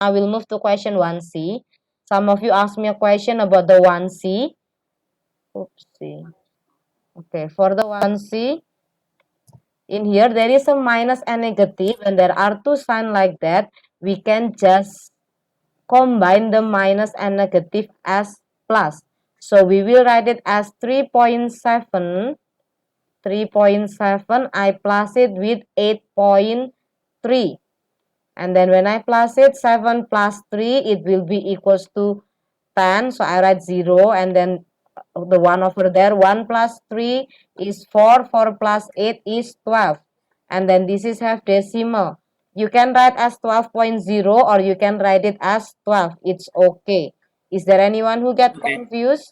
I will move to question 1C. Some of you asked me a question about the 1C. Oopsie. Okay, for the 1C, in here there is a minus and negative, and there are two signs like that. We can just combine the minus and negative as plus. So we will write it as 3.7. 3.7, I plus it with 8.3. And then when I plus it, 7 plus 3, it will be equals to 10. So I write 0, and then the 1 over there. 1 plus 3 is 4. 4 plus 8 is 12. And then this is half decimal. You can write as 12.0 or you can write it as 12. It's okay. Is there anyone who get confused?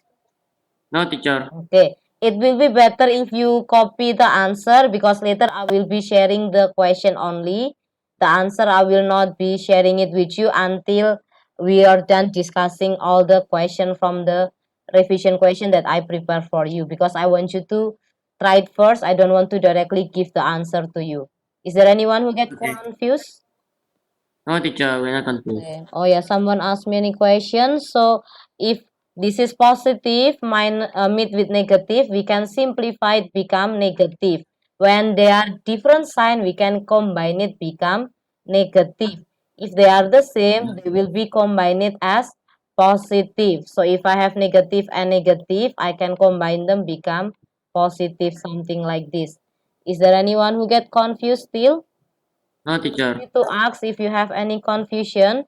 No, teacher. Okay. It will be better if you copy the answer, because later I will be sharing the question only. The answer I will not be sharing it with you until we are done discussing all the question from the revision question that I prepare for you, because I want you to try it first. I don't want to directly give the answer to you. Is there anyone who get Okay. confused? No, teacher, we're not confused. Okay. Oh yeah, someone asked me any questions. So if this is positive, meet with negative, we can simplify it become negative. When they are different sign, we can combine it become negative. If they are the same, they will be combined as positive. So if I have negative and negative, I can combine them become positive, something like this. Is there anyone who get confused still? No, Feel teacher. free to ask if you have any confusion.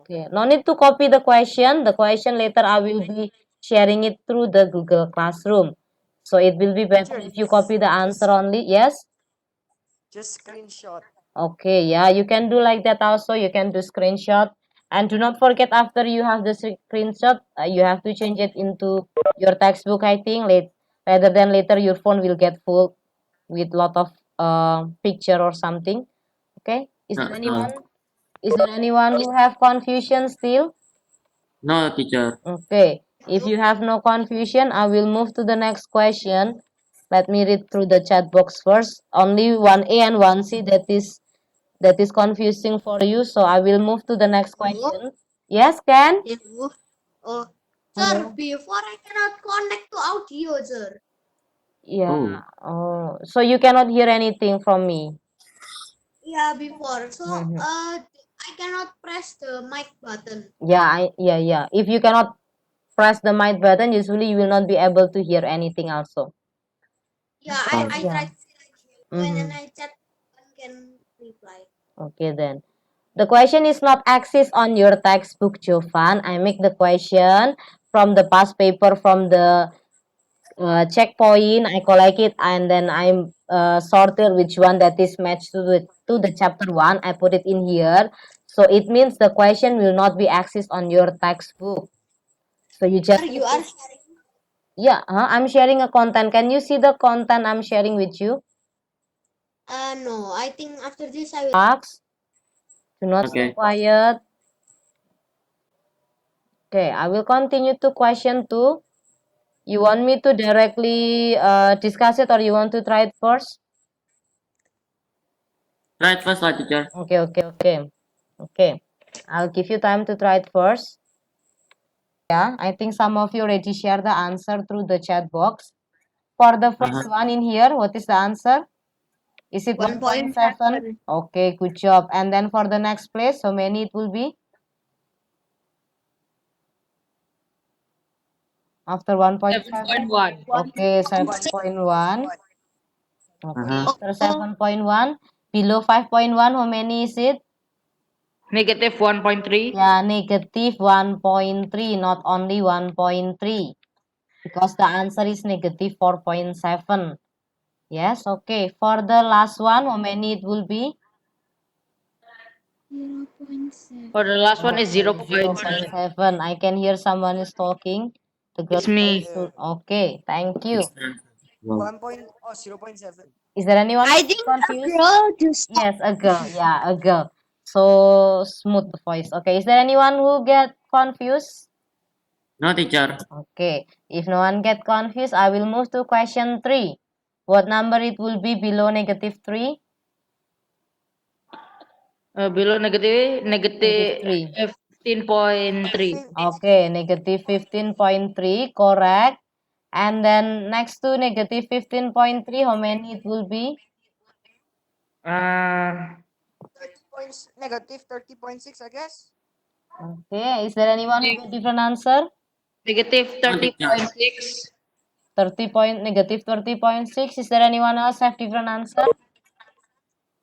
Okay, no need to copy the question. The question later I will be sharing it through the Google Classroom. So it will be better if you copy the answer only. Yes? Just screenshot. Okay, yeah, you can do like that also. You can do screenshot. And do not forget, after you have the screenshot, you have to change it into your textbook, I think. Rather than later your phone will get full with lot of picture or something. Okay? Is there anyone who have confusion still? No, teacher. Okay, if you have no confusion, I will move to the next question. Let me read through the chat box first. Only 1A and 1C that is confusing for you, so I will move to the next question. Yes, Ken? Oh, sir, Hello. before I cannot connect to audio, sir. Yeah. Oh, so you cannot hear anything from me. Yeah, before. So, Mhm. I cannot press the mic button. Yeah. If you cannot press the mic button, usually you will not be able to hear anything also. Yeah, Oh. I Yeah. tried when Mm-hmm. I chat, one can reply. Okay then. The question is not axis on your textbook, Jovan. I make the question from the past paper, from the checkpoint. I collect it, and then I sorted which one that is matched to the chapter 1. I put it in here. So it means the question will not be axis on your textbook. So you just Sir, need you to, are sharing. yeah, I'm sharing a content. Can you see the content I'm sharing with you? No, I think after this I will. Ask. Do not stay Okay. quiet. Okay, I will continue to question 2. You want me to directly discuss it, or you want to try it first? Try it first, lah, teacher. Okay. I'll give you time to try it first. Yeah, I think some of you already share the answer through the chat box. For the first one in here, what is the answer? Is it 1.7? Okay, good job. And then for the next place, how many it will be? After 1.7? 7.1. Okay, 7.1. Okay, Uh-huh. after 7.1, below 5.1, how many is it? Negative 1.3. Yeah, negative 1.3, not only 1.3, because the answer is negative 4.7. Yes, okay. For the last one, how many it will be? 0.7. For the last one is Okay, 0.7. 0.7. I can hear someone is talking. The girl It's me. Okay, thank you. It's wow. 0.7. Is there anyone I who is think a confused? girl just talk. Yes, a girl. Yeah, a girl. So smooth the voice. Okay, is there anyone who get confused? No, teacher. Okay, if no one get confused, I will move to question 3. What number it will be below negative 3? Below negative, -3. 15.3. Okay, -15.3, correct. And then next to -15.3, how many it will be? Uh, 30 points, negative 30.6, I guess. Okay, is there anyone who get different answer? negative No, teacher. 30.6. 30.6. Is there anyone else have different answer?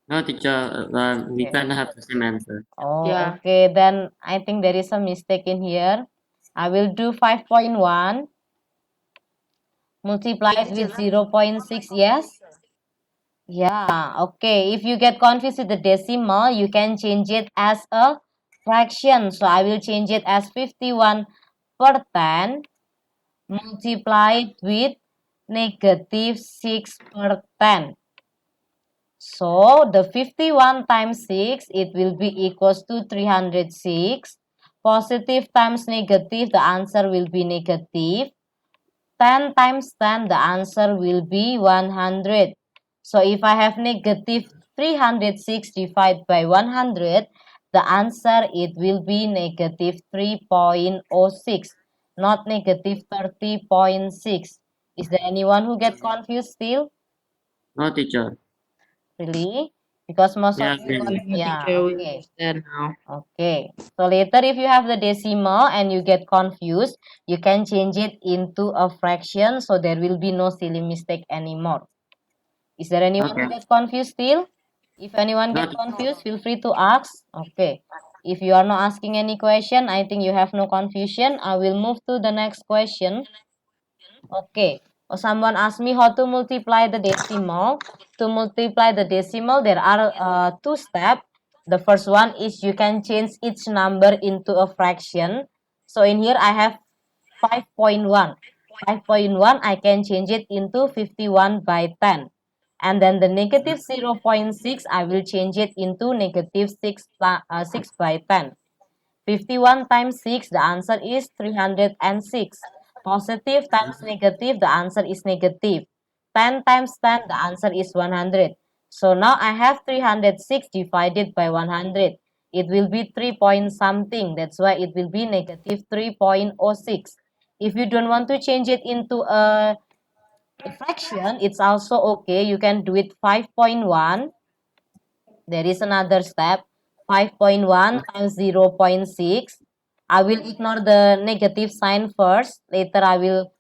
No, teacher. We Okay. can have the same answer. Oh, Yeah. okay. Then I think there is a mistake in here. I will do 5.1 multiplied with 0.6. Yes. Yeah. Okay. If you get confused with the decimal, you can change it as a fraction. So I will change it as 51% multiplied with -6%. So the 51 times 6, it will be equals to 306. Positive times negative, the answer will be negative. 10 times 10, the answer will be 100. So if I have negative 306 divided by 100, the answer it will be negative 3.06, not negative 30.6. Is there anyone who get confused still? No, teacher. Really? Because most of Yeah, you got, really. No, yeah, teacher, we okay. understand now. Okay. So later if you have the decimal and you get confused, you can change it into a fraction so there will be no silly mistake anymore. Is there anyone who Okay. get confused still? If anyone No, get teacher. confused, feel free to ask. Okay. If you are not asking any question, I think you have no confusion. I will move to the next question. Okay. Someone asked me how to multiply the decimal. To multiply the decimal, there are two steps. The first one is you can change each number into a fraction. So in here I have 5.1. 5.1, I can change it into 51 by 10. And then the negative 0.6, I will change it into negative 6 by 10. 51 times 6, the answer is 306. Positive times negative, the answer is negative. 10 times 10, the answer is 100. So now I have 306 divided by 100. It will be 3 point something. That's why it will be negative 3.06. If you don't want to change it into a fraction, it's also okay. You can do it 5.1. There is another step. 5.1 times 0.6. I will ignore the negative sign first. Later I will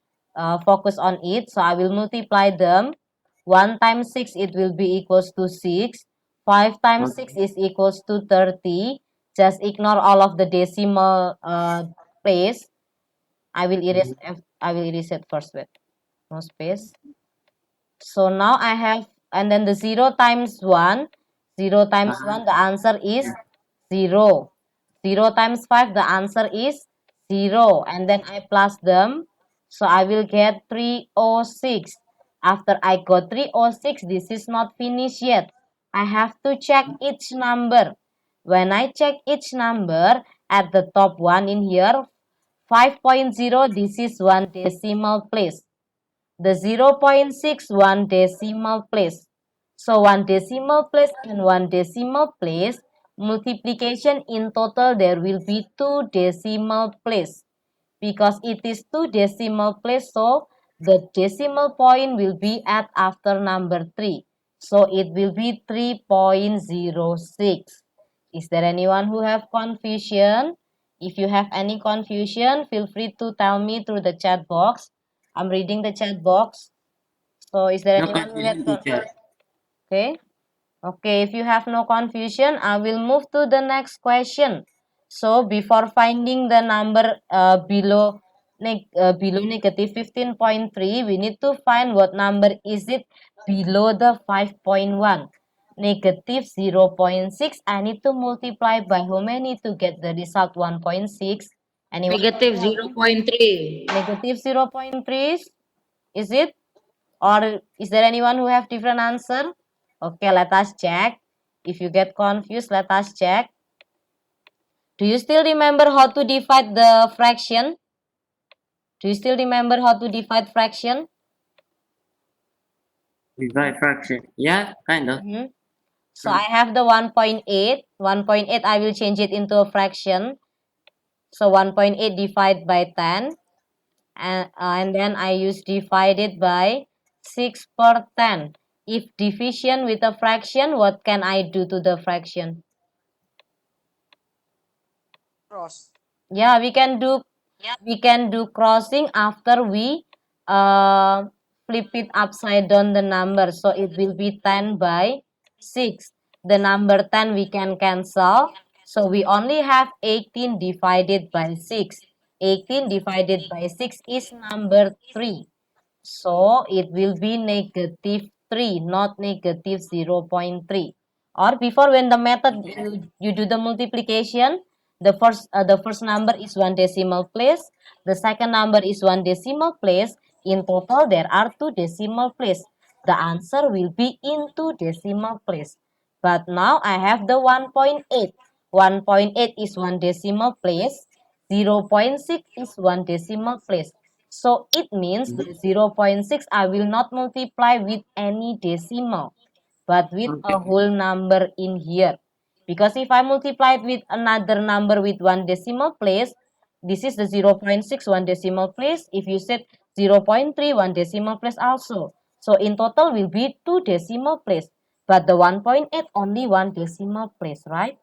focus on it. So I will multiply them. 1 times 6, it will be equals to 6. 5 times 6 is equals to 30. Just ignore all of the decimal place. I will erase it first with no space. So now I have, and then the 0 times 1, 0 times 1, the answer is 0. 0 times 5, the answer is 0. And then I plus them. So I will get 306. After I got 306, this is not finished yet. I have to check each number. When I check each number, at the top one in here, 5.0, this is one decimal place. The 0.6, one decimal place. So one decimal place and one decimal place, multiplication in total there will be two decimal place. Because it is two decimal place, so the decimal point will be at after number 3. So it will be 3.06. Is there anyone who have confusion? If you have any confusion, feel free to tell me through the chat box. I'm reading the chat box. So is there No anyone who confusion, get teacher. okay? Okay, if you have no confusion, I will move to the next question. So before finding the number below negative 15.3, we need to find what number is it below the 5.1. Negative 0.6, I need to multiply by how many to get the result 1.6? Anyone? Negative 0.3. Negative 0.3, is it? Or is there anyone who have different answer? Okay, let us check. If you get confused, let us check. Do you still remember how to divide the fraction? Do you still remember how to divide fraction? Divide fraction. Yeah, kind of. Mhm. So I have the 1.8. 1.8, I will change it into a fraction. So 1.8 divided by 10. And then I use divided by 6 per 10. If division with a fraction, what can I do to the fraction? Cross. Yeah, we can do crossing after we flip it upside down the number. So it will be 10 by 6. The number 10 we can cancel. So we only have 18 divided by 6. 18 divided by 6 is number 3. So it will be negative 3, not negative 0.3. Or before, when the method you do the multiplication, the first number is one decimal place, the second number is one decimal place. In total, there are two decimal place. The answer will be into decimal place. But now I have the 1.8. 1.8 is one decimal place. 0.6 is one decimal place. So it means the 0.6 I will not multiply with any decimal, but with a Okay. whole number in here. Because if I multiply it with another number with one decimal place, this is the 0.6 one decimal place. If you said 0.3 one decimal place also. So in total will be two decimal place. But the 1.8 only one decimal place, right?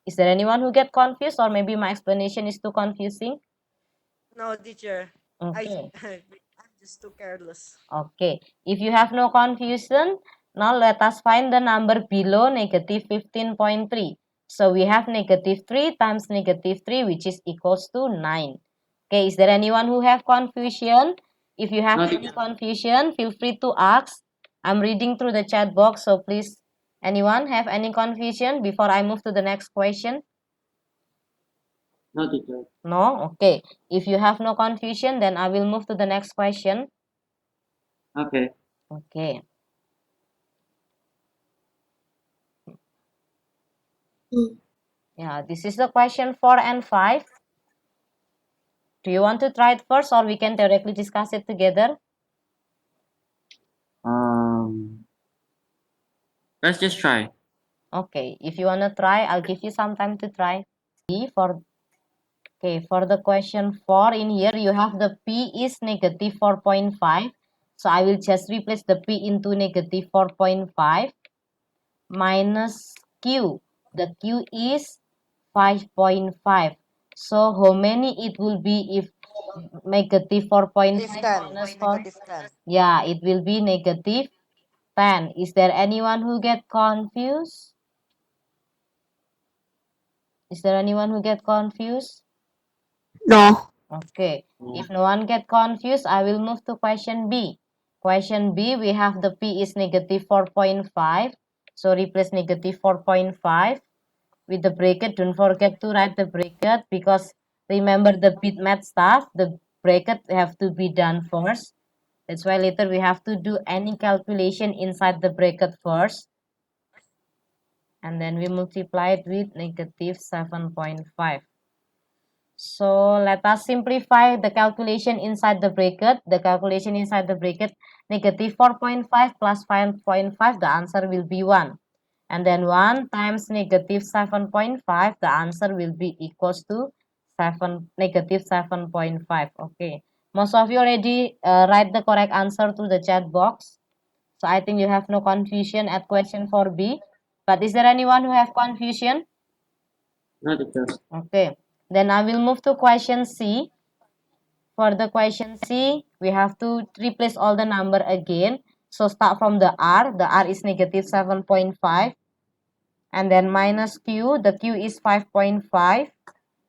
Is there anyone who get confused, or maybe my explanation is too confusing? No, teacher. Okay. I'm just too careless. Okay. If you have no confusion, now let us find the number below negative 15.3. So we have negative 3 times negative 3, which is equals to 9. Okay, is there anyone who have confusion? If you have No, any teacher. confusion, feel free to ask. I'm reading through the chat box, so please, anyone have any confusion before I move to the next question? No, teacher. No? Okay. If you have no confusion, then I will move to the next question. Okay. Okay. Yeah, this is the question 4 and 5. Do you want to try it first, or we can directly discuss it together? Let's just try. Okay, if you want to try, I'll give you some time to try. For the question 4 in here, you have the P is negative 4.5. So I will just replace the P into negative 4.5 minus Q. The Q is 5.5. So how many it will be if negative 4.5 Negative 10. minus 4? Negative 10. Yeah, it will be negative 10. Is there anyone who get confused? Is there anyone who get confused? No. Okay. If no one get confused, I will move to question B. Question B, we have the P is negative 4.5. So replace negative 4.5 with the bracket. Don't forget to write the bracket, because remember the bit math stuff, the bracket have to be done first. That's why later we have to do any calculation inside the bracket first. And then we multiply it with negative 7.5. So let us simplify the calculation inside the bracket. The calculation inside the bracket, negative 4.5 plus 5.5, the answer will be 1. And then 1 times negative 7.5, the answer will be equals to negative 7.5. Okay. Most of you already write the correct answer to the chat box. So I think you have no confusion at question 4B. But is there anyone who have confusion? No, teacher. Okay. Then I will move to question C. For the question C, we have to replace all the number again. So start from the R. The R is negative 7.5. And then minus Q. The Q is 5.5.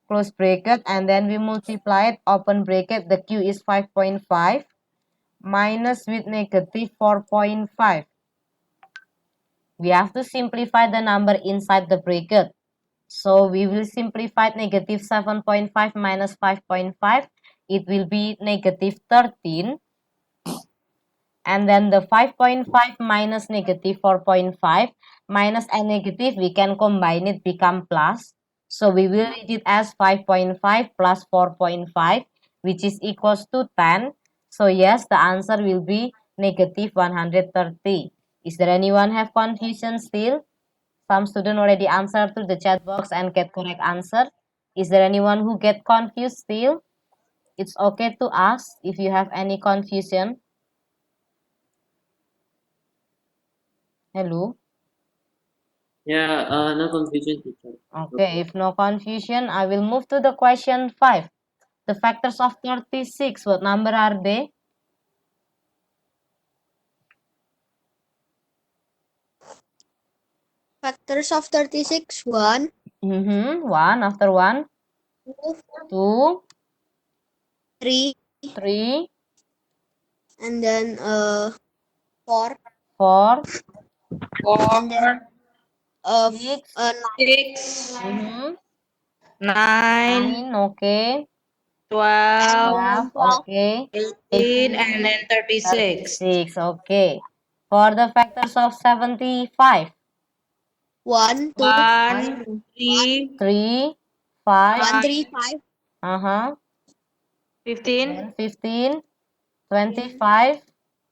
Close bracket. And then we multiply it. Open bracket. The Q is 5.5. Minus with negative 4.5. We have to simplify the number inside the bracket. So we will simplify negative 7.5 minus 5.5. It will be negative 13. And then the 5.5 minus negative 4.5 minus and negative, we can combine it, become plus. So we will read it as 5.5 plus 4.5, which is equals to 10. So yes, the answer will be negative 130. Is there anyone have confusion still? some student already answered through the chat box and get correct answer. Is there anyone who get confused still? It's okay to ask if you have any confusion. Hello. Yeah, no confusion, teacher. Okay, if no confusion, I will move to the question 5. The factors of 36, what number are they? Factors of 36, 1, 1 after 1, 2, 2, 3, 3, and then 4, 4, 4, and then 6, 6, 9, 9, okay, 12, 12, 12, okay, 18, and then 36. 36, okay. For the factors of 75, 1, 2, 1, 3, 3, 5, 1, 5, 3, 5, uh-huh, 15, then 15, 25,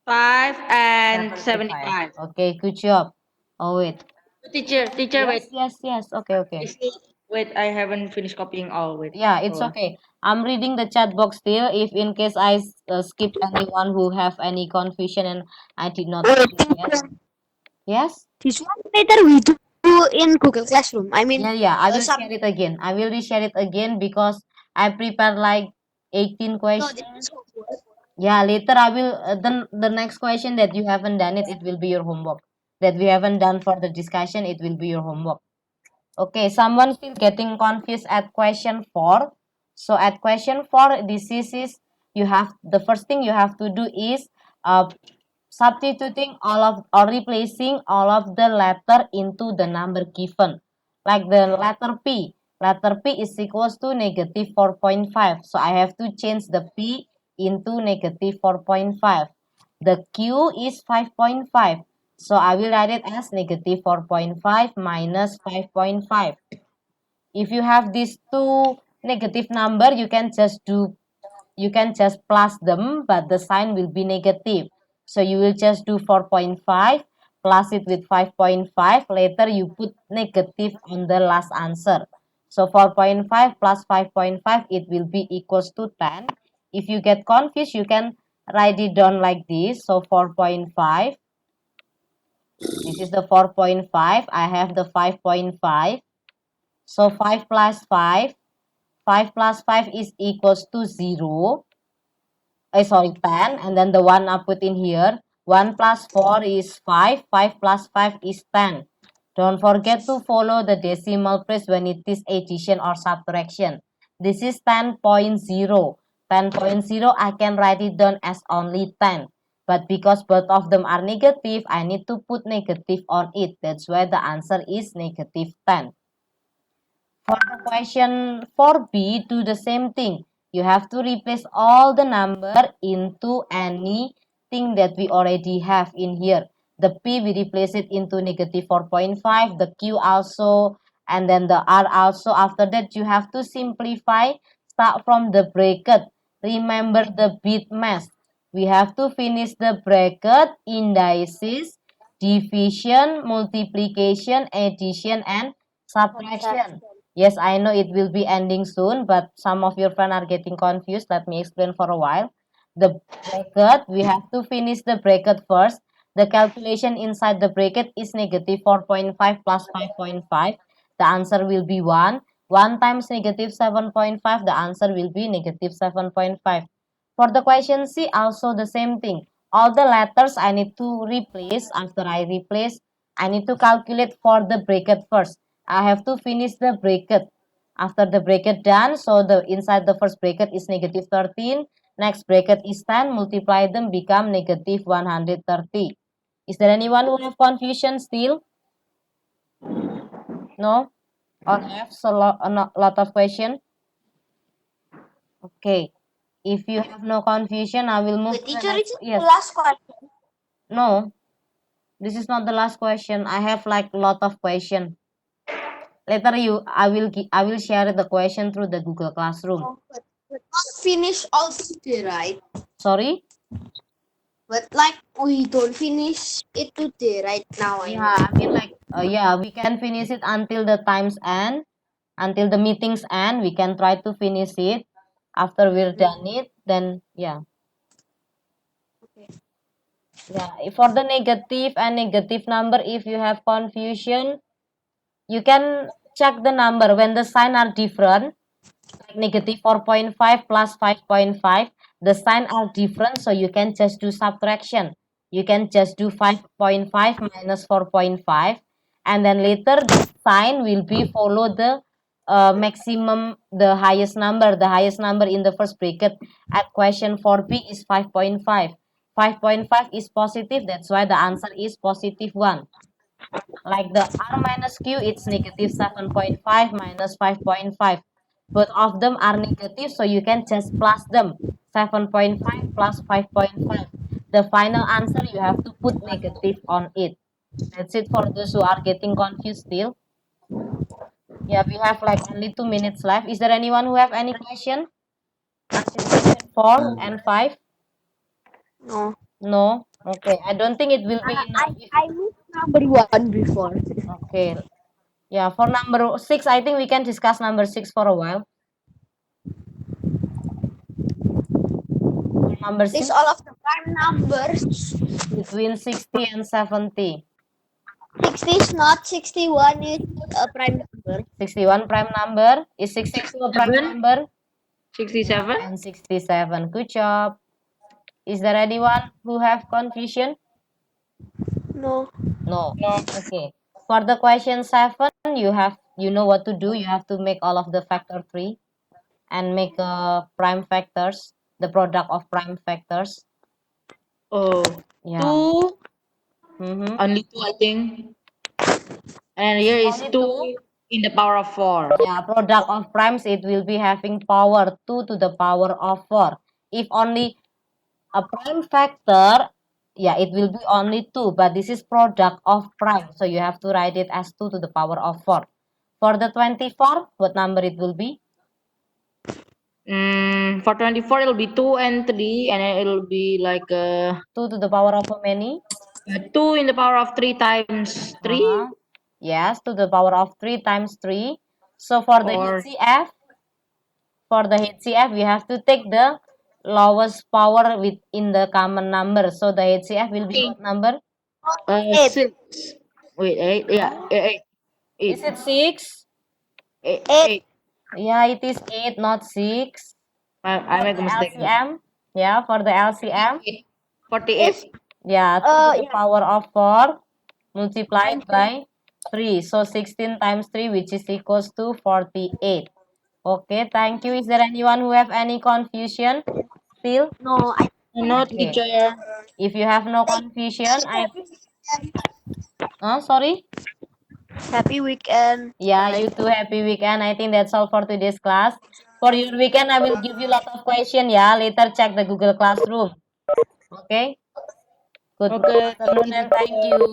5, and 75. 75. Okay, good job. Oh, wait. Teacher, wait. Yes. Okay. Wait, I haven't finished copying all. Wait. Yeah, it's hold on. okay. I'm reading the chat box still. If in case I skip anyone who have any confusion and I did not read it yet. Yes? This one later we do in Google Classroom. I mean, Yeah. I will some. share it again. I will reshare it again because I prepared like 18 No, questions. this is homework. Yeah, later I will then the next question that you haven't done it will be your homework. That we haven't done for the discussion, it will be your homework. Okay, someone still getting confused at question 4. So at question 4, this is you have the first thing you have to do is substituting all of or replacing all of the letter into the number given. Like the letter P. Letter P is equals to negative 4.5. So I have to change the P into negative 4.5. The Q is 5.5. So I will write it as negative 4.5 minus 5.5. If you have these two negative number, you can just plus them, but the sign will be negative. So you will just do 4.5 plus it with 5.5. Later you put negative on the last answer. So 4.5 plus 5.5, it will be equals to 10. If you get confused, you can write it down like this. So 4.5. This is the 4.5. I have the 5.5. So 5 plus 5. 5 plus 5 is equals to 0. Sorry, 10. And then the one I put in here. 1 plus 4 is 5. 5 plus 5 is 10. Don't forget to follow the decimal place when it is addition or subtraction. This is 10.0. 10.0, I can write it down as only 10. But because both of them are negative, I need to put negative on it. That's why the answer is negative 10. For the question 4b, do the same thing. You have to replace all the number into anything that we already have in here. The P, we replace it into negative 4.5. The Q also, and then the R also. After that, you have to simplify. Start from the bracket. Remember the bit mass. We have to finish the bracket, indices, division, multiplication, addition, and subtraction. Yes, I know it will be ending soon, but some of your friends are getting confused. Let me explain for a while. The bracket, we have to finish the bracket first. The calculation inside the bracket is negative 4.5 plus 5.5. The answer will be 1. 1 times negative 7.5, the answer will be negative 7.5. For the question C, also the same thing. All the letters I need to replace. After I replace, I need to calculate for the bracket first. I have to finish the bracket. After the bracket done, so the inside the first bracket is negative 13. Next bracket is 10. Multiply them, become negative 130. Is there anyone who have confusion still? No? Or have a lot of question? Okay. If you have no confusion, I will move The to the teacher next. is Yes. the last question. No, this is not the last question. I have like a lot of question. Later I will share the question through the Google Classroom. Oh, but not finish all today, right? Sorry? But like we don't finish it today, right now. I Yeah, I mean like Yeah, we can finish it until the times end, until the meetings end. We can try to finish it. After we're done it, then yeah. Okay. Yeah, for the negative and negative number, if you have confusion, you can check the number when the sign are different, like negative 4.5 plus 5.5, the sign are different, so you can just do subtraction. You can just do 5.5 minus 4.5, and then later the sign will be follow the maximum, the highest number. The highest number in the first bracket at question 4b is 5.5. 5.5 is positive, that's why the answer is positive 1. Like the r minus q, it's negative 7.5 minus 5.5. Both of them are negative, so you can just plus them. 7.5 plus 5.5. The final answer, you have to put negative on it. That's it for those who are getting confused still. Yeah, we have like only 2 minutes left. Is there anyone who have any question? Until question 4 and 5? No. No? Okay, I don't think it will be enough. I missed number 1 before. Okay. Yeah, for number 6, I think we can discuss number 6 for a while. For number 6, List all of the prime numbers. between 60 and 70. 60 is not 61 is a prime number. 61 prime number. Is 62 a prime 67. number? 67. And 67. Good job. Is there anyone who have confusion? No. No. No. Okay. For the question 7, you know what to do. You have to make all of the factor 3 and make prime factors, the product of prime factors. Oh, Yeah. 2. Mm-hmm. Only 2, I think. And here is Only 2 2. in the power of 4. Yeah, product of primes, it will be having power 2 to the power of 4. If only a prime factor, yeah, it will be only 2, but this is product of prime, so you have to write it as 2 to the power of 4. For the 24, what number it will be? For 24, it'll be 2 and 3, and then it'll be like 2 to the power of how many? 2 in the power of 3 times 3, Yes, to the power of 3 times 3. So for the or HCF, we have to take the lowest power within the common number. So the HCF will be what number? 6. Wait, 8. Yeah, 8. Is it 6? 8. 8. Yeah, it is 8, not 6. I For make the a mistake. LCM, yeah, for the LCM, 48. yeah, 2 to the Yeah. power of 4 multiplied by 3. So 16 times 3, which is equals to 48. Okay, thank you. Is there anyone who have any confusion still? No, No, Okay. teacher. If you have no confusion, sorry? happy weekend. Yeah, Bye. you too. Happy weekend. I think that's all for today's class. For your weekend, I will give you lot of question. Yeah, later check the Google Classroom. Okay. Good Okay, thank afternoon you, and thank teacher. you.